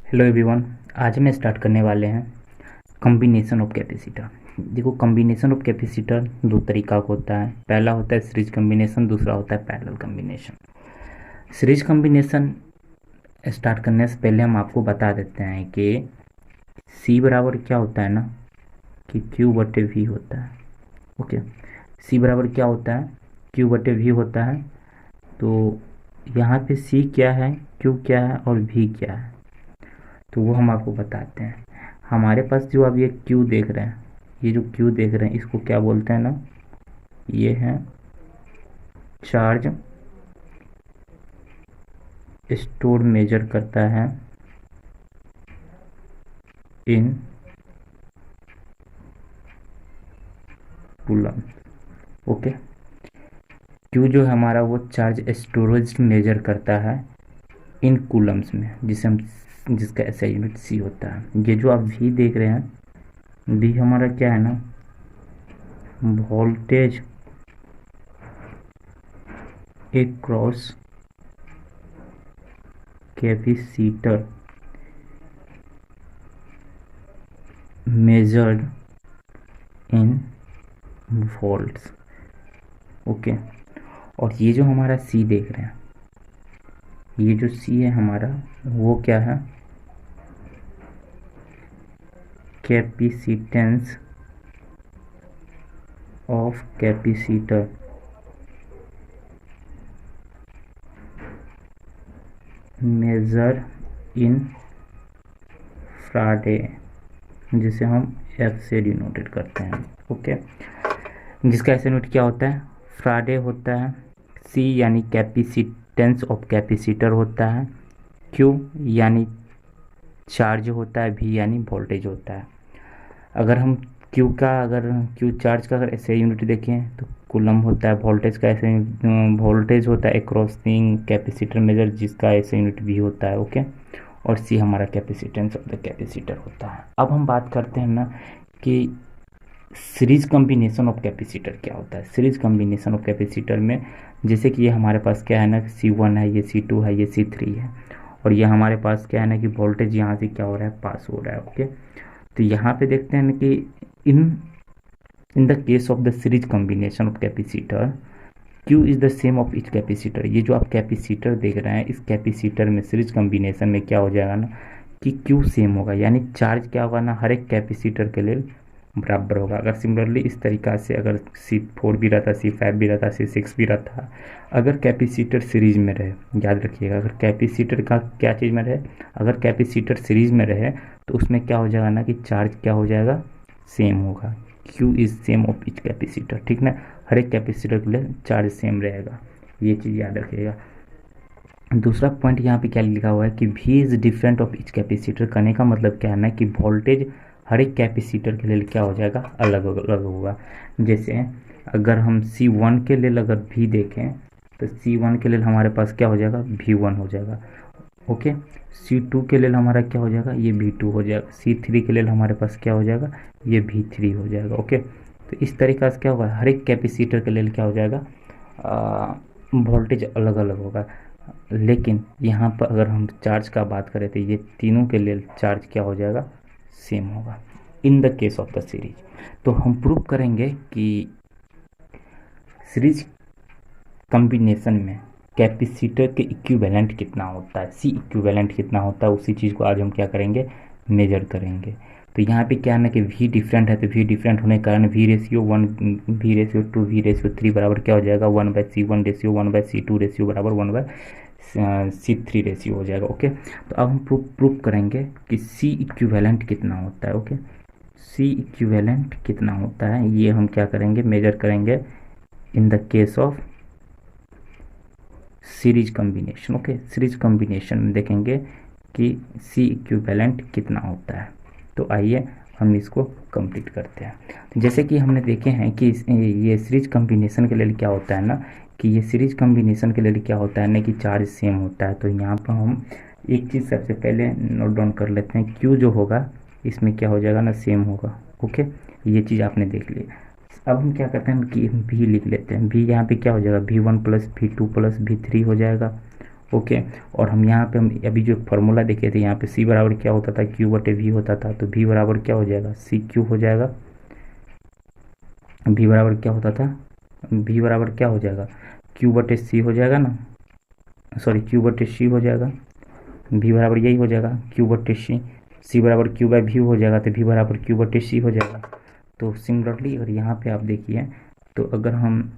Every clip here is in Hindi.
Hello everyone. आज हम स्टार्ट करने वाले हैं कॉम्बिनेशन ऑफ कैपेसिटर। देखो, कॉम्बिनेशन ऑफ कैपेसिटर दो तरीका का होता है। पहला होता है सीरीज कॉम्बिनेशन, दूसरा होता है parallel combination. Series combination start करने से पहले हम आपको बता देते हैं कि सी बराबर क्या होता है ना, कि क्यू बटे वी होता है। ओके, सी बराबर क्या होता है, क्यू बटे वी होता है। तो यहाँ पे सी क्या है, क्यू क्या है और वी क्या है, तो वो हम आपको बताते हैं। हमारे पास जो अब ये क्यू देख रहे हैं, ये जो क्यू देख रहे हैं इसको क्या बोलते हैं ना, ये है चार्ज स्टोर मेजर करता है इन कूलम। ओके, क्यू जो है हमारा वो चार्ज स्टोरेज मेजर करता है इन कूलम्स में, जिसका ऐसा यूनिट सी होता है। ये जो आप वी देख रहे हैं, वी हमारा क्या है ना, voltage across capacitor measured in volts. Okay, और ये जो हमारा सी देख रहे हैं, ये जो सी है हमारा, वो क्या है, capacitance of capacitor measure in Faraday, जिसे हम एफ से डिनोटेड करते हैं। ओके, जिसका ऐसे यूनिट क्या होता है, फ्राडे होता है। सी यानी कैपेसिटेंस ऑफ कैपेसिटर होता है। क्यू यानी चार्ज होता है। वी यानी वोल्टेज होता है। अगर हम क्यू चार्ज का अगर ऐसे यूनिट देखें तो कूलम होता है। वोल्टेज का ऐसे वोल्टेज होता है एक्रॉसिंग कैपेसिटर मेजर, जिसका ऐसे यूनिट भी होता है। ओके, और सी हमारा कैपेसिटेंस ऑफ द कैपेसिटर होता है। अब हम बात करते हैं ना कि सीरीज कॉम्बिनेशन ऑफ कैपेसिटर क्या होता है। सीरीज कॉम्बिनेशन ऑफ कैपेसिटर में जैसे कि ये हमारे पास क्या है ना, C1 है, ये C2 है, ये C3 है, और ये हमारे पास क्या है ना कि वोल्टेज यहाँ से क्या हो रहा है, पास हो रहा है। ओके, तो यहाँ पे देखते हैं ना कि in in the case of the series combination of capacitor, Q is the same of each capacitor. ये जो आप कैपेसिटर देख रहे हैं, इस कैपेसिटर में सीरीज कॉम्बिनेशन में क्या हो जाएगा ना कि क्यू सेम होगा, यानी चार्ज क्या होगा ना, हर एक कैपेसिटर के लिए बराबर होगा। अगर सिमिलरली इस तरीका से अगर C4 भी रहता, C5 भी रहता, C6 भी रहता, अगर कैपेसिटर सीरीज में रहे, याद रखिएगा, अगर कैपेसिटर का क्या चीज़ में रहे, अगर कैपेसिटर सीरीज में रहे तो उसमें क्या हो जाएगा ना कि चार्ज क्या हो जाएगा, सेम होगा। Q is same of each capacitor, ठीक ना, हर एक कैपेसिटर के लिए चार्ज सेम रहेगा, ये चीज़ याद रखिएगा। दूसरा पॉइंट यहाँ पे क्या लिखा हुआ है कि V is different of each capacitor. करने का मतलब क्या है ना कि वोल्टेज हर एक कैपेसिटर के लिए क्या हो जाएगा, अलग अलग होगा। जैसे अगर हम C1 के लिए अगर V देखें तो C1 के लिए हमारे पास क्या हो जाएगा, V1 हो जाएगा। ओके, C2 के लिए हमारा क्या हो जाएगा, ये V2 हो जाएगा। C3 के लिए हमारे पास क्या हो जाएगा, ये V3 हो जाएगा। ओके, तो इस तरीक़ा से क्या होगा, हर एक कैपेसिटर के लिए क्या हो जाएगा, वोल्टेज अलग अलग होगा। लेकिन यहाँ पर अगर हम चार्ज का बात करें तो ये तीनों के लिए चार्ज क्या हो जाएगा, सेम होगा इन the case of the series. तो हम प्रूव करेंगे कि सीरीज कॉम्बिनेशन में कैपेसिटर के इक्विवेलेंट कितना होता है, सी इक्विवेलेंट कितना होता है, उसी चीज़ को आज हम क्या करेंगे, मेजर करेंगे। तो यहाँ पे क्या है ना कि V डिफरेंट है, तो V डिफरेंट होने के कारण V/1, V/2, V/3 बराबर क्या हो जाएगा, 1/C1 रेशियो, 1/C2 रेशियो बराबर 1/C3 रेशियो हो जाएगा। ओके, तो अब हम प्रूफ करेंगे कि C इक्विवेलेंट कितना होता है। ओके, C इक्विवेलेंट कितना होता है, ये हम क्या करेंगे, मेजर करेंगे इन the case of series combination. Okay, series combination में देखेंगे कि सी इक्विवेलेंट कितना होता है। तो आइए हम इसको कंप्लीट करते हैं। तो जैसे कि हमने देखे हैं कि ये सीरीज कॉम्बिनेशन के लिए क्या होता है ना, कि ये सीरीज कॉम्बिनेशन के लिए क्या होता है ना कि चार्ज सेम होता है। तो यहाँ पर हम एक चीज़ सबसे पहले नोट डाउन कर लेते हैं, क्यू जो होगा इसमें क्या हो जाएगा ना, सेम होगा। ओके, ये चीज़ आपने देख ली। अब हम क्या करते हैं कि V लिख लेते हैं। V यहाँ पे क्या हो जाएगा, V1 plus V2 plus V3 हो जाएगा। ओके। और हम यहाँ पे हम अभी जो फार्मूला देखे थे, यहाँ पे सी बराबर क्या होता था, क्यू बटे वी होता था, तो वी बराबर क्या हो जाएगा, सी क्यू हो जाएगा। वी बराबर क्या होता था, वी बराबर क्या हो जाएगा, क्यू बटे सी हो जाएगा ना, सॉरी क्यू बटे सी हो जाएगा। वी बराबर यही हो जाएगा क्यू बटे सी, सी बराबर क्यू बाई वी हो जाएगा, तो वी बराबर क्यू बटे सी हो जाएगा। तो सिमिलरली अगर यहाँ पे आप देखिए, तो अगर हम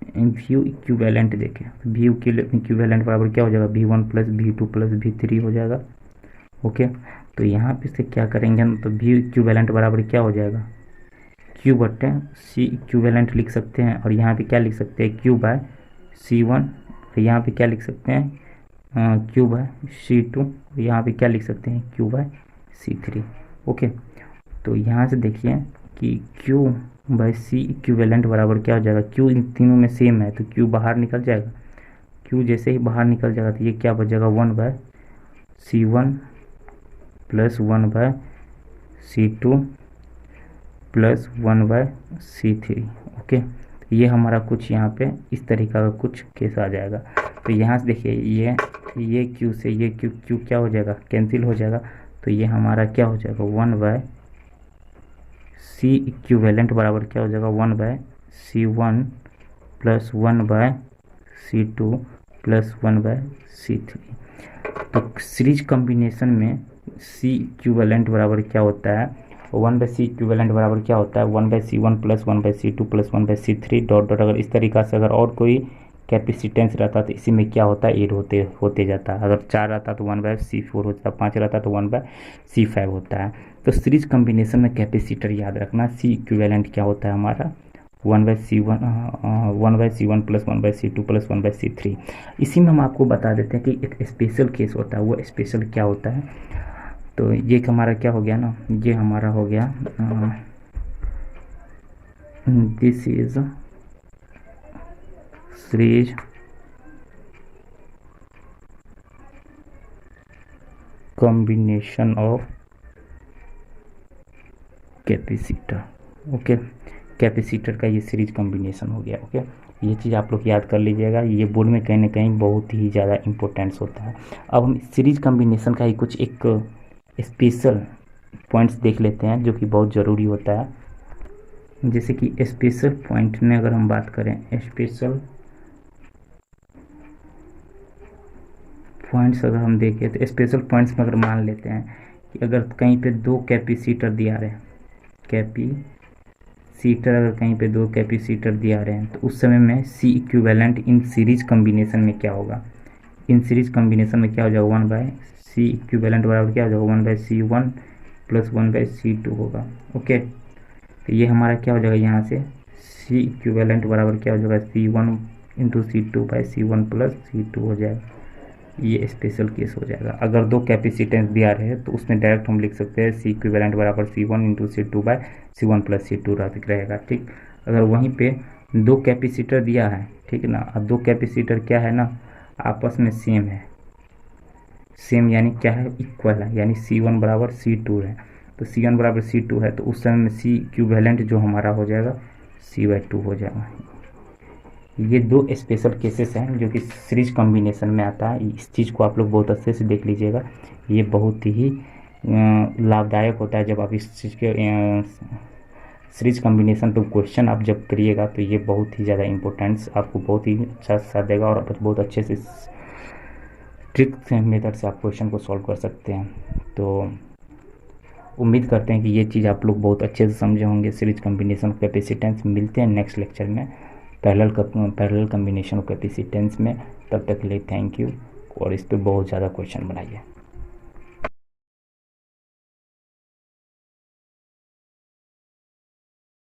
व्यू इक्विवेलेंट देखें, व्यू इक्विवेलेंट बराबर क्या हो जाएगा, V1 plus V2 plus V3 हो जाएगा। ओके, तो यहाँ पे से क्या करेंगे हम, तो व्यू इक्विवेलेंट बराबर क्या हो जाएगा, क्यू बटे सी इक्विवेलेंट लिख सकते हैं, और यहाँ पे क्या लिख सकते हैं, क्यू बाय C1, यहाँ पे क्या लिख सकते हैं, क्यू बाय C2, यहाँ पे क्या लिख सकते हैं, क्यू बाय C3। ओके, तो यहाँ से देखिए कि क्यू बाई सी इक्विवेलेंट बराबर क्या हो जाएगा, क्यू इन तीनों में सेम है, तो क्यू बाहर निकल जाएगा। क्यू जैसे ही बाहर निकल जाएगा तो ये क्या बचेगा, 1/C1 plus 1/C2 plus 1/C3। Okay, ये हमारा कुछ यहाँ पे इस तरीका का कुछ केस आ जाएगा। तो यहाँ से देखिए ये क्यू से ये क्यू क्या हो जाएगा, कैंसिल हो जाएगा, तो ये हमारा क्या हो जाएगा, 1/C इक्विवेलेंट बराबर क्या हो जाएगा, 1/C1 plus 1/C2 plus 1/C3। तो सीरीज कॉम्बिनेशन में सी इक्विवेलेंट बराबर क्या होता है, 1/C इक्विवेलेंट बराबर क्या होता है, 1/C1 plus 1/C2 plus 1/C3 dot dot. अगर इस तरीक़ा से अगर और कोई कैपेसिटेंस रहता तो इसी में क्या होता है, ऐड होते जाता। अगर 4 रहता तो 1/C4 होता, 5 रहता तो 1/C5 होता है। तो सीरीज कॉम्बिनेशन में कैपेसिटर याद रखना, सी इक्विवेलेंट क्या होता है हमारा, 1/C1 plus 1/C2 plus 1/C3। इसी में हम आपको बता देते हैं कि एक स्पेशल केस होता है, वो स्पेशल क्या होता है। तो ये हमारा क्या हो गया ना, ये हमारा हो गया, this is series combination of capacitor. Okay, capacitor का ये सीरीज कॉम्बिनेशन हो गया। ओके, ये चीज़ आप लोग याद कर लीजिएगा, ये बोर्ड में कहीं ना कहीं बहुत ही ज़्यादा इम्पोर्टेंस होता है। अब हम सीरीज कॉम्बिनेशन का ही कुछ एक स्पेशल पॉइंट्स देख लेते हैं जो कि बहुत ज़रूरी होता है। जैसे कि स्पेशल पॉइंट में अगर हम बात करें, स्पेशल पॉइंट्स अगर हम देखें, तो स्पेशल पॉइंट्स में अगर मान लेते हैं कि अगर कहीं पे 2 कैपेसिटर दिया रहे, कैपेसिटर अगर कहीं पे 2 कैपेसिटर दिया रहे हैं, तो उस समय में C equivalent in series combination में क्या होगा, इन सीरीज कॉम्बिनेशन में क्या हो जाएगा, 1/C इक्विवेलेंट बराबर क्या हो जाएगा, 1/C1 प्लस 1/C2 होगा। ओके, तो ये हमारा क्या हो जाएगा, यहाँ से सी इक्विवेलेंट बराबर क्या हो जाएगा, C1 into C2 by C1 plus C2 हो जाएगा। ये स्पेशल केस हो जाएगा। अगर 2 कैपेसिटेंस दिया रहे तो उसमें डायरेक्ट हम लिख सकते हैं सी इक्विवेलेंट बराबर C1 into C2 by C1 plus C2 रहेगा। ठीक, अगर वहीं पे 2 कैपेसिटर दिया है, ठीक है ना, और 2 कैपेसिटर क्या है ना, आपस में सेम है, सेम यानी क्या है, इक्वल है, यानी C1 बराबर C2 है, तो C1 बराबर C2 है, तो उस समय में सी इक्विवेलेंट जो हमारा हो जाएगा C/2 हो जाएगा। ये 2 स्पेशल केसेस हैं जो कि सीरीज कॉम्बिनेशन में आता है। इस चीज़ को आप लोग बहुत अच्छे से देख लीजिएगा, ये बहुत ही लाभदायक होता है। जब आप इस चीज़ के सीरीज कॉम्बिनेशन पे क्वेश्चन आप जब करिएगा तो ये बहुत ही ज़्यादा इम्पोर्टेंस आपको बहुत ही अच्छा साथ देगा, और बहुत अच्छे से ट्रिक मेथड से आप क्वेश्चन को सॉल्व कर सकते हैं। तो उम्मीद करते हैं कि ये चीज़ आप लोग बहुत अच्छे से समझे होंगे। सीरीज कॉम्बिनेशन ऑफ कैपेसिटेंस, मिलते हैं नेक्स्ट लेक्चर में पैरेलल कॉम्बिनेशन ऑफ कैपेसिटेंस में। तब तक के लिए थैंक यू, और इस पर बहुत ज़्यादा क्वेश्चन बनाइए।